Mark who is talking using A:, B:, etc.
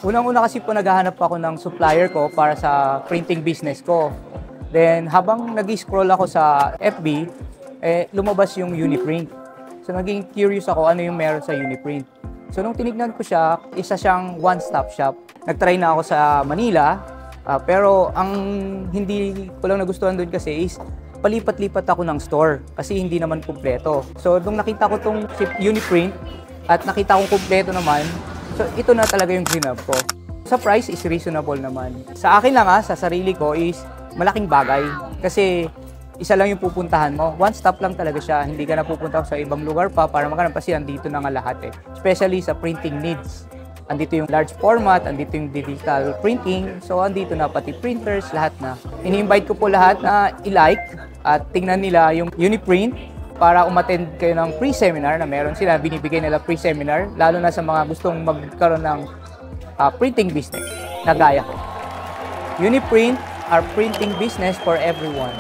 A: Unang-una kasi po naghahanap ako ng supplier ko para sa printing business ko. Then habang nag-scroll ako sa FB, lumabas yung Uniprint. So naging curious ako ano yung meron sa Uniprint. So nung tinignan ko siya, isa siyang one-stop shop. Nag-try na ako sa Manila, pero ang hindi ko lang nagustuhan doon kasi is palipat-lipat ako ng store kasi hindi naman kumpleto. So nung nakita ko tong Uniprint at nakita kong kumpleto naman, so ito na talaga yung grinab ko. Sa price is reasonable naman. Sa akin lang sa sarili ko is malaking bagay kasi isa lang yung pupuntahan mo. One stop lang talaga siya. Hindi ka na pupunta sa ibang lugar pa para maghanap kasi andito na nga lahat Especially sa printing needs. Andito yung large format, andito yung digital printing. So andito na pati printers, lahat na. Ini-invite ko po lahat na i-like at tingnan nila yung Uniprint para umattend kayo ng pre-seminar na meron sila. Binibigay nila pre-seminar, lalo na sa mga gustong magkaroon ng printing business na gaya ko. Uniprint, our printing business for everyone.